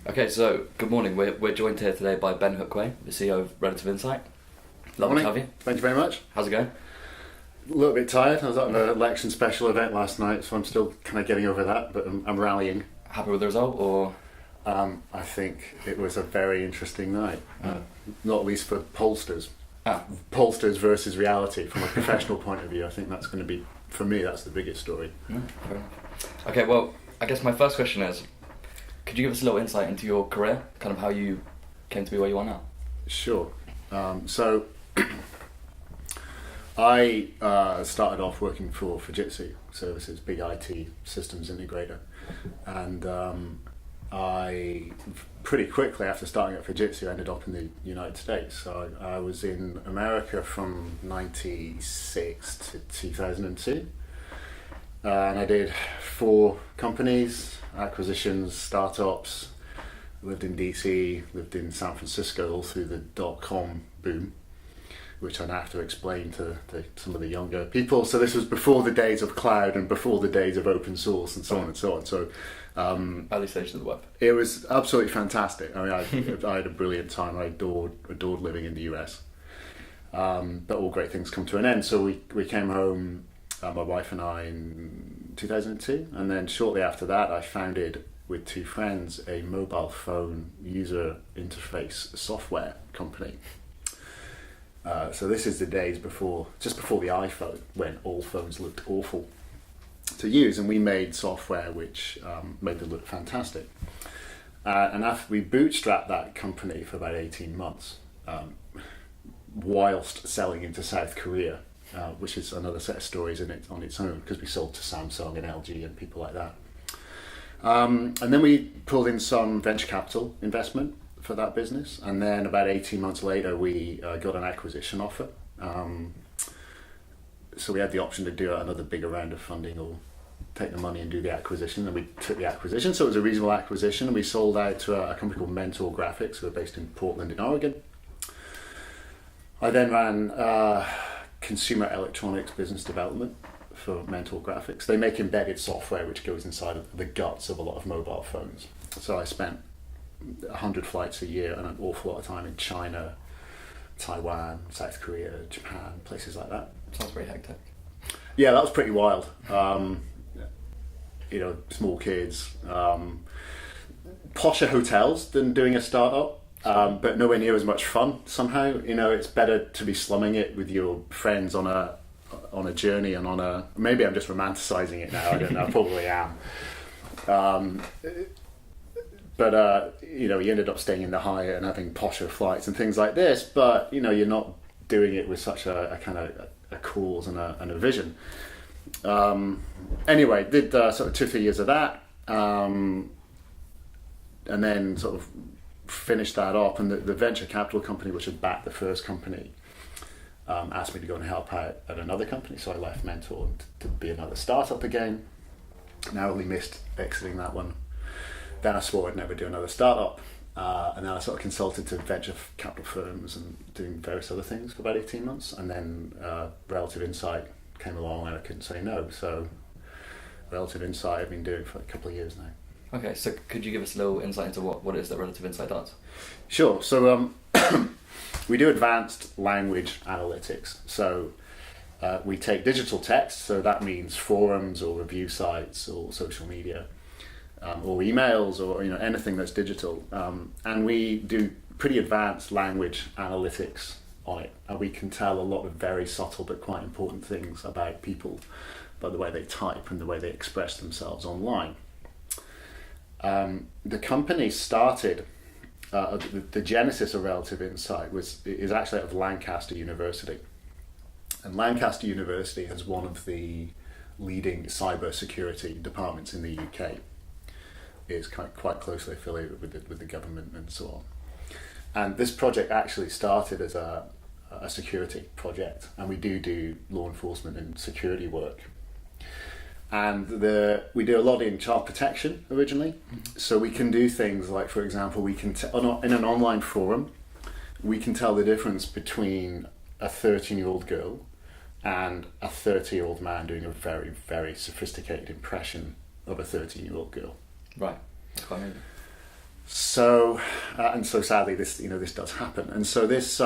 Okay, so good morning. We're joined here today by Ben Hookway, the CEO of Relative Insight. Lovely to have you. Thank you very much. How's it going? A little bit tired. I was at an election special event last night, so I'm still kind of getting over that, but I'm rallying. Happy with the result, or? I think it was a very interesting night, not least for pollsters. Pollsters versus reality from a professional point of view. I think that's going to be, for me, that's the biggest story. Fair enough. Okay, well, I guess my first question is, could you give us a little insight into your career, kind of how you came to be where you are now? Sure. So I started off working for Fujitsu Services, big IT systems integrator, and I pretty quickly after starting at Fujitsu ended up in the United States. So I was in America from '96 to 2002, and I did 4 companies, acquisitions, startups. Lived in DC, lived in San Francisco all through the .com boom, which I'd have to explain to some of the younger people. So this was before the days of cloud and before the days of open source and so on and so on. So early stages of the web. it was absolutely fantastic. I mean, I had a brilliant time. I adored living in the US. But all great things come to an end. So we came home, my wife and I, in 2002, and then shortly after that I founded, with 2 friends, a mobile phone user interface software company. So this is the days just before the iPhone, when all phones looked awful to use, and we made software which made them look fantastic. And after we bootstrapped that company for about 18 months, whilst selling into South Korea, which is another set of stories on its own, because we sold to Samsung and LG and people like that. And then we pulled in some venture capital investment for that business, and then about 18 months later we got an acquisition offer. So we had the option to do another bigger round of funding or take the money and do the acquisition, and we took the acquisition. So it was a reasonable acquisition, and we sold out to a company called Mentor Graphics, who are based in Portland in Oregon. I then ran consumer electronics business development for Mentor Graphics. They make embedded software which goes inside of the guts of a lot of mobile phones. So I spent 100 flights a year and an awful lot of time in China, Taiwan, South Korea, Japan, places like that. Sounds very hectic. Yeah, that was pretty wild. Small kids, posher hotels than doing a startup, but nowhere near as much fun somehow. It's better to be slumming it with your friends on a journey and maybe I'm just romanticizing it now, I don't know, I probably am. But you ended up staying in the Hyatt and having posher flights and things like this, but you're not doing it with such a kind of a cause and a vision. Anyway, did sort of 2-3 years of that, and then sort of finished that up, and the venture capital company which had backed the first company asked me to go and help out at another company, so I left Mentor to be another startup again. Narrowly missed exiting that one. Then I swore I'd never do another startup, and then I sort of consulted to venture capital firms and doing various other things for about 18 months, and then Relative Insight came along and I couldn't say no. So Relative Insight I've been doing for a couple of years now. Okay, so could you give us a little insight into what it is that Relative Insight does? Sure. So we do advanced language analytics. So we take digital text, so that means forums or review sites or social media, or emails or anything that's digital, and we do pretty advanced language analytics on it, and we can tell a lot of very subtle but quite important things about people by the way they type and the way they express themselves online. The company started, the genesis of Relative Insight is actually out of Lancaster University, and Lancaster University has one of the leading cyber security departments in the UK. It's quite closely affiliated with the government and so on. And this project actually started as a security project, and we do law enforcement and security work. And we do a lot in child protection originally. So we can do things like, for example, we can in an online forum, we can tell the difference between a 13-year-old girl and a 30-year-old man doing a very, very sophisticated impression of a 13-year-old girl. Right. That's quite amazing. So and so sadly this does happen, and so this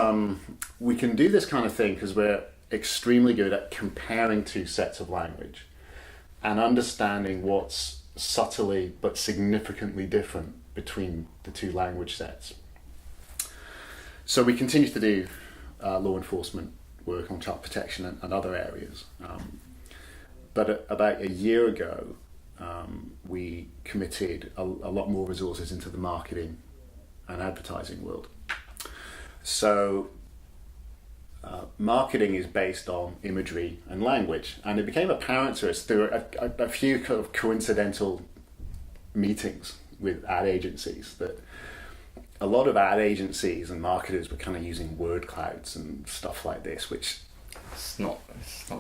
we can do this kind of thing because we're extremely good at comparing two sets of language and understanding what's subtly but significantly different between the two language sets. So we continue to do law enforcement work on child protection and other areas, but about a year ago we committed a lot more resources into the marketing and advertising world. So marketing is based on imagery and language, and it became apparent to us through a few kind of coincidental meetings with ad agencies that a lot of ad agencies and marketers were kind of using word clouds and stuff like this, which it's not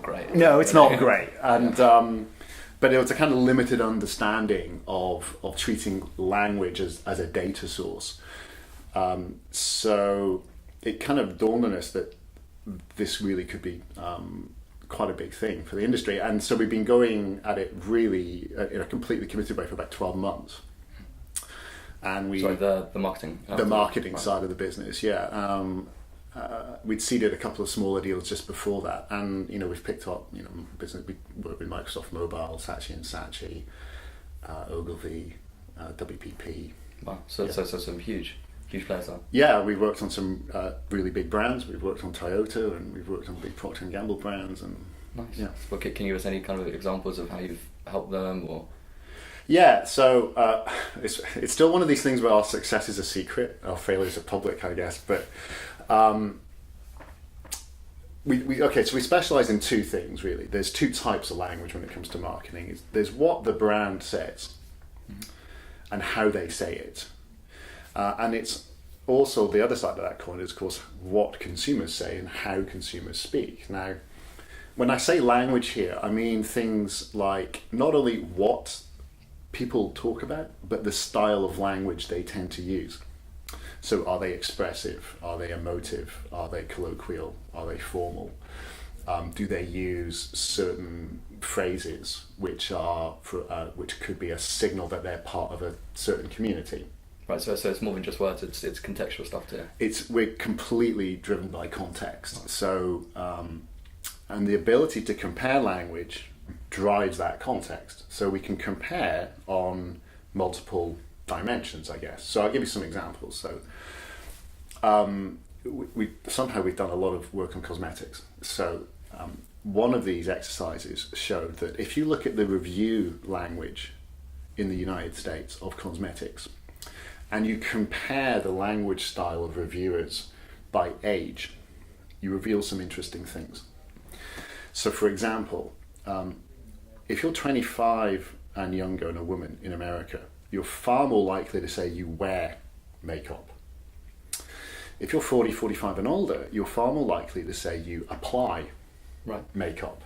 great. No, it's not great, and but it was a kind of limited understanding of treating language as a data source. So it kind of dawned on us that this really could be quite a big thing for the industry, and so we've been going at it really in a completely committed way for about 12 months. And we the marketing right. Side of the business, yeah. We'd seeded a couple of smaller deals just before that, and we've picked up business. We work with Microsoft Mobile, Saatchi and Saatchi, Ogilvy, WPP. Wow, so some huge players there. Yeah, we've worked on some really big brands. We've worked on Toyota, and we've worked on big Procter and Gamble brands. And nice. Yeah. Well, can you give us any kind of examples of how you've helped them, or? Yeah, so it's still one of these things where our success is a secret, our failures are public, I guess. But so we specialize in two things really. There's two types of language when it comes to marketing. There's what the brand says and how they say it, and it's also the other side of that coin is, of course, what consumers say and how consumers speak. Now, when I say language here, I mean things like not only what people talk about, but the style of language they tend to use. So are they expressive? Are they emotive? Are they colloquial? Are they formal? Do they use certain phrases which could be a signal that they're part of a certain community? Right, so it's more than just words, it's contextual stuff too. We're completely driven by context. So and the ability to compare language drives that context. So we can compare on multiple dimensions, I guess. So I'll give you some examples. So we've done a lot of work on cosmetics. So one of these exercises showed that if you look at the review language in the United States of cosmetics, and you compare the language style of reviewers by age, you reveal some interesting things. So for example, if you're 25 and younger and a woman in America, you're far more likely to say you wear makeup. If you're 40, 45 and older, you're far more likely to say you apply makeup.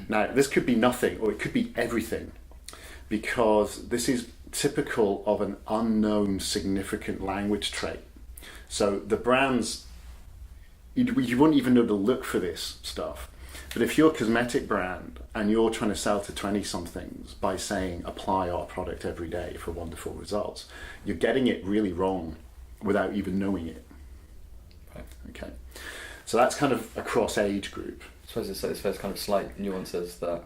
Now, this could be nothing or it could be everything, because this is typical of an unknown significant language trait. So the brands, you wouldn't even know to look for this stuff. But if you're a cosmetic brand and you're trying to sell to 20-somethings by saying apply our product every day for wonderful results, you're getting it really wrong without even knowing it. Right. Okay. So that's kind of across age group. I suppose it's kind of slight nuances that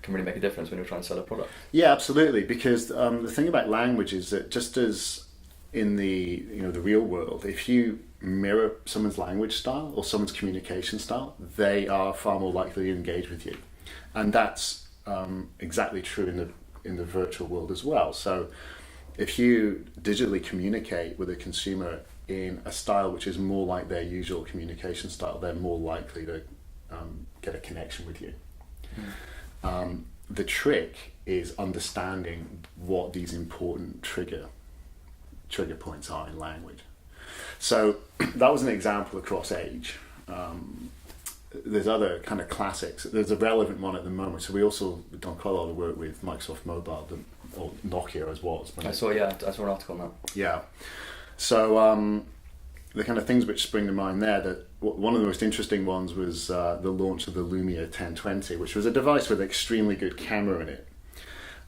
can really make a difference when you're trying to sell a product. Yeah, absolutely. Because the thing about language is that just as in the real world, if you mirror someone's language style or someone's communication style, they are far more likely to engage with you, and that's exactly true in the virtual world as well. So if you digitally communicate with a consumer in a style which is more like their usual communication style, they're more likely to get a connection with you. The trick is understanding what these important trigger points are in language. So that was an example across age. There's other kind of classics. There's a relevant one at the moment. So we've done quite a lot of work with Microsoft Mobile, or Nokia as well. I saw an article on that. Yeah. So the kind of things which spring to mind there, that one of the most interesting ones was the launch of the Lumia 1020, which was a device with an extremely good camera in it.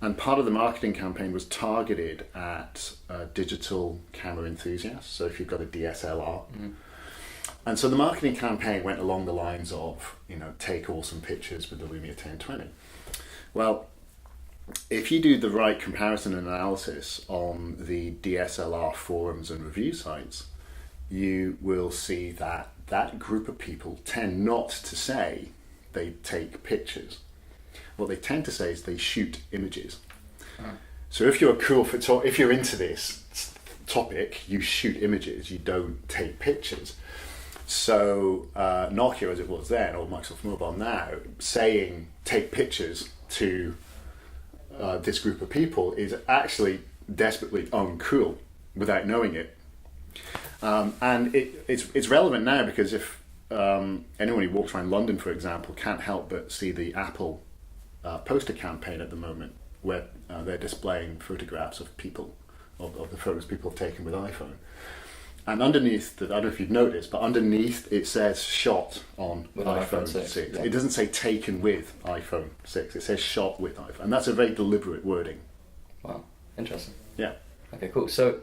And part of the marketing campaign was targeted at digital camera enthusiasts. So if you've got a DSLR. And so the marketing campaign went along the lines of, take awesome pictures with the Lumia 1020. Well, if you do the right comparison and analysis on the DSLR forums and review sites, you will see that that group of people tend not to say they take pictures. What they tend to say is they shoot images. So if you're a cool if you're into this topic, you shoot images, you don't take pictures. So Nokia, as it was then, or Microsoft Mobile now, saying take pictures to this group of people is actually desperately uncool without knowing it. And it's relevant now because if anyone who walks around London, for example, can't help but see the Apple poster campaign at the moment, where they're displaying photographs of people, of the photos people have taken with iPhone. And underneath, I don't know if you've noticed, but underneath it says shot on with iPhone 6. Yeah. It doesn't say taken with iPhone 6, it says shot with iPhone. And that's a very deliberate wording. Wow, interesting. Yeah. Okay, cool. So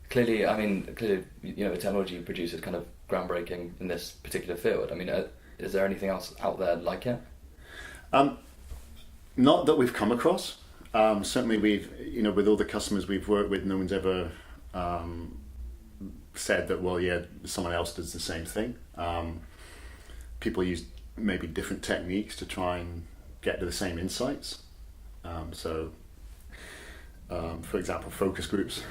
clearly, the technology you produce is kind of groundbreaking in this particular field. I mean, is there anything else out there like it? Not that we've come across. Certainly we've, with all the customers we've worked with, no one's ever said that, well, yeah, someone else does the same thing. People use maybe different techniques to try and get to the same insights. For example, focus groups.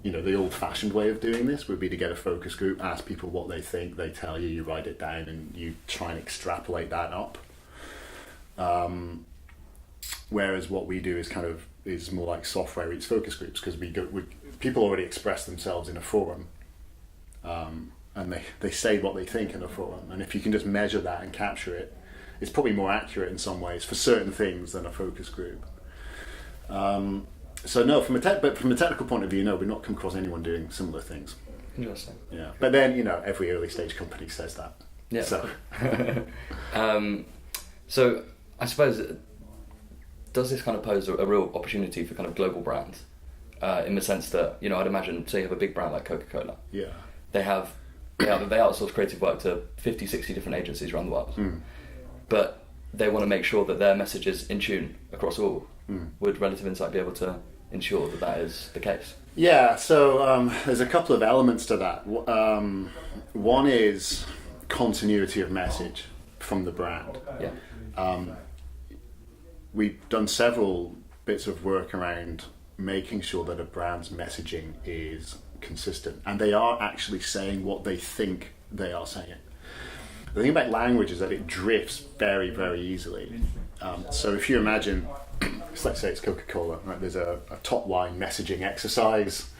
The old-fashioned way of doing this would be to get a focus group, ask people what they think, they tell you, you write it down, and you try and extrapolate that up. Whereas what we do is more like software eats focus groups, because people already express themselves in a forum, and they say what they think in a forum, and if you can just measure that and capture it, it's probably more accurate in some ways for certain things than a focus group. So no, from a technical point of view, no, we've not come across anyone doing similar things. Interesting. Yeah, but then every early stage company says that. Yeah. So, so I suppose, does this kind of pose a real opportunity for kind of global brands, in the sense that I'd imagine, say you have a big brand like Coca-Cola. Yeah. They outsource creative work to 50, 60 different agencies around the world, but they want to make sure that their message is in tune across all. Would Relative Insight be able to ensure that that is the case? Yeah, so there's a couple of elements to that. One is continuity of message from the brand. Yeah. We've done several bits of work around making sure that a brand's messaging is consistent and they are actually saying what they think they are saying. The thing about language is that it drifts very, very easily. So if you imagine, let's say it's Coca-Cola, right? There's a top-line messaging exercise.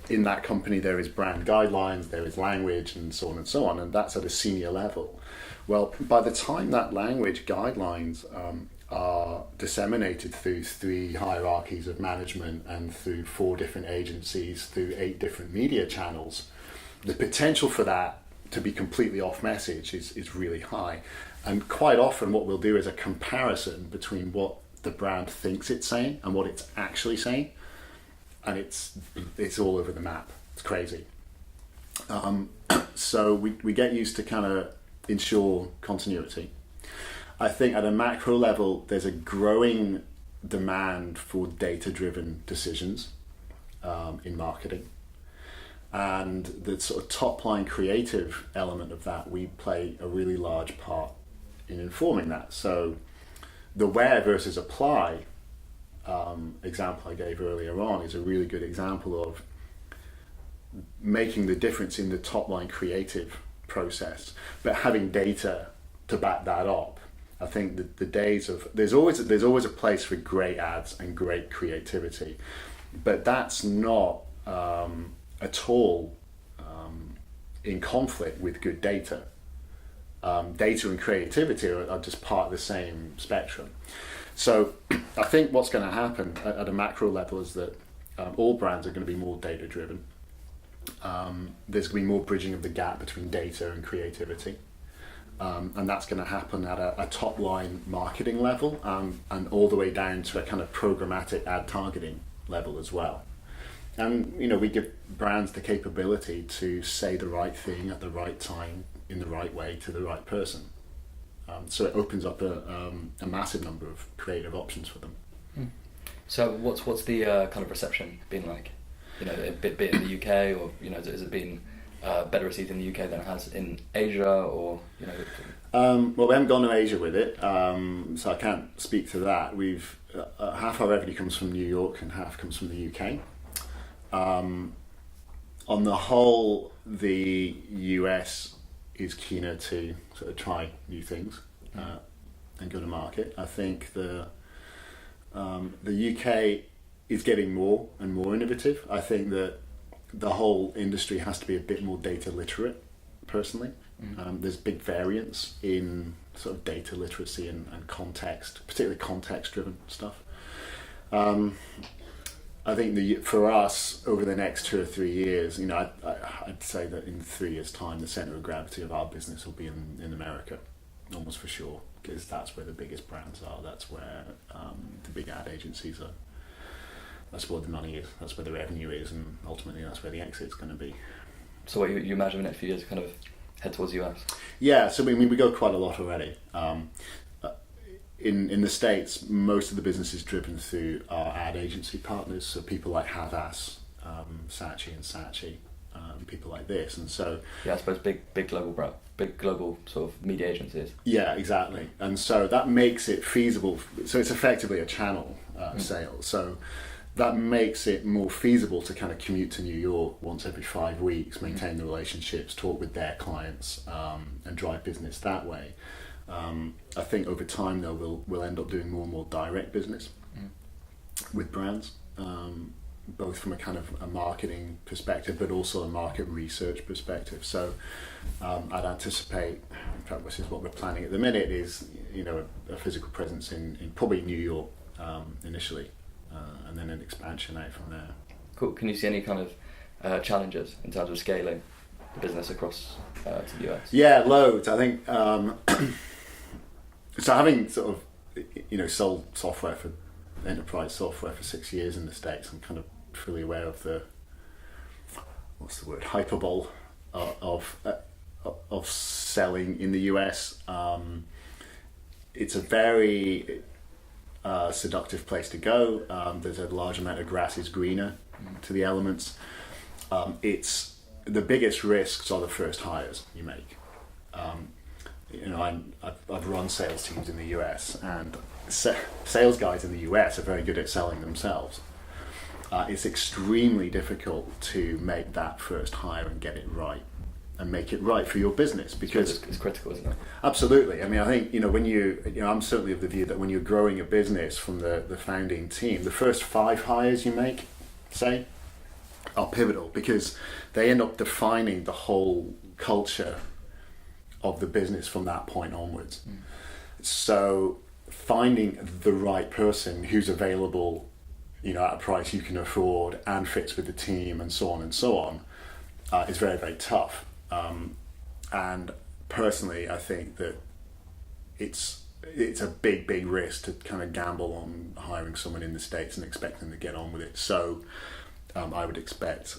In that company there is brand guidelines, there is language, and so on and so on, and that's at a senior level. Well, by the time that language guidelines are disseminated through 3 hierarchies of management and through 4 different agencies, through 8 different media channels, the potential for that to be completely off message is really high. And quite often what we'll do is a comparison between what the brand thinks it's saying and what it's actually saying, and it's all over the map. It's crazy. So we get used to kind of ensure continuity. I think at a macro level, there's a growing demand for data-driven decisions in marketing. And the sort of top-line creative element of that, we play a really large part in informing that. So the where versus apply example I gave earlier on is a really good example of making the difference in the top-line creative process, but having data to back that up. I think that the days of there's always a place for great ads and great creativity, but that's not at all in conflict with good data. Data and creativity are just part of the same spectrum. So I think what's going to happen at a macro level is that all brands are going to be more data driven. There's going to be more bridging of the gap between data and creativity. And that's going to happen at a top line marketing level, and all the way down to a kind of programmatic ad targeting level as well. And we give brands the capability to say the right thing at the right time in the right way to the right person. So it opens up a massive number of creative options for them. So what's the kind of reception been like? A bit in the UK, or has it been better received in the UK than it has in Asia, or Well, we haven't gone to Asia with it, so I can't speak to that. We've half our revenue comes from New York and half comes from the UK. On the whole, the US is keener to sort of try new things and go to market. I think the UK is getting more and more innovative. I think that the whole industry has to be a bit more data literate, personally. There's big variance in sort of data literacy and context, particularly context-driven stuff. I think for us, over the next 2 or 3 years, I'd say that in 3 years' time, the centre of gravity of our business will be in America, almost for sure, because that's where the biggest brands are. That's where the big ad agencies are. That's where the money is. That's where the revenue is, and ultimately, that's where the exit's going to be. So, what you imagine in the next few years, kind of head towards the US? Yeah, so we go quite a lot already. In the States, most of the business is driven through our ad agency partners, so people like Havas, Saatchi and Saatchi, people like this, and so I suppose big global sort of media agencies. Yeah, exactly, and so that makes it feasible. So it's effectively a channel sale. So that makes it more feasible to kind of commute to New York once every 5 weeks, maintain the relationships, talk with their clients, and drive business that way. I think over time, though, we'll end up doing more and more direct business with brands, both from a kind of a marketing perspective, but also a market research perspective. So I'd anticipate, in fact, this is what we're planning at the minute, is a physical presence in probably New York initially, and then an expansion out from there. Cool. Can you see any kind of challenges in terms of scaling the business across to the US? Yeah, loads. I think so. Having sort of sold software for enterprise software for 6 years in the States, I'm kind of fully aware of the hyperbole of selling in the US. It's a very seductive place to go. There's a large amount of grass is greener to the elements. It's the biggest risks are the first hires you make. I've run sales teams in the US, and sales guys in the US are very good at selling themselves. It's extremely difficult to make that first hire and get it right, and make it right for your business, because it's critical, isn't it? Absolutely. I mean, I think when I'm certainly of the view that when you're growing a business from the founding team, the first 5 hires you make, say, are pivotal, because they end up defining the whole culture of the business from that point onwards. So finding the right person who's available, at a price you can afford and fits with the team, and so on, is very, very tough. And personally, I think that it's a big risk to kind of gamble on hiring someone in the States and expect them to get on with it. So I would expect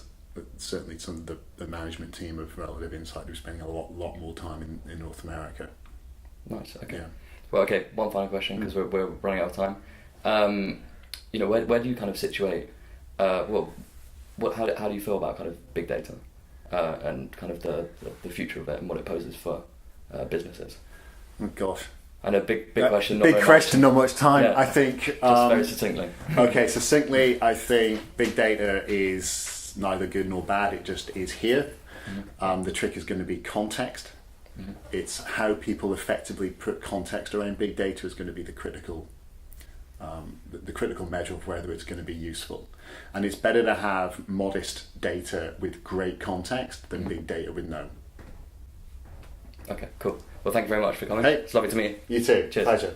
certainly some of the management team of Relative Insight are spending a lot more time in North America. Nice. Okay. Yeah. Well, okay. One final question, because we're running out of time. Where do you kind of situate? How do you feel about kind of big data and kind of the future of it and what it poses for businesses? Oh gosh. I know, big question. Big question, not much time. Yeah. I think. Just very succinctly. Okay, succinctly, I think big data is neither good nor bad. It just is here. The trick is going to be context. It's how people effectively put context around big data is going to be the critical measure of whether it's going to be useful. And it's better to have modest data with great context than big data with no. Okay, cool. Well, thank you very much for coming. Hey. It's lovely to meet you. You too. Cheers. Pleasure.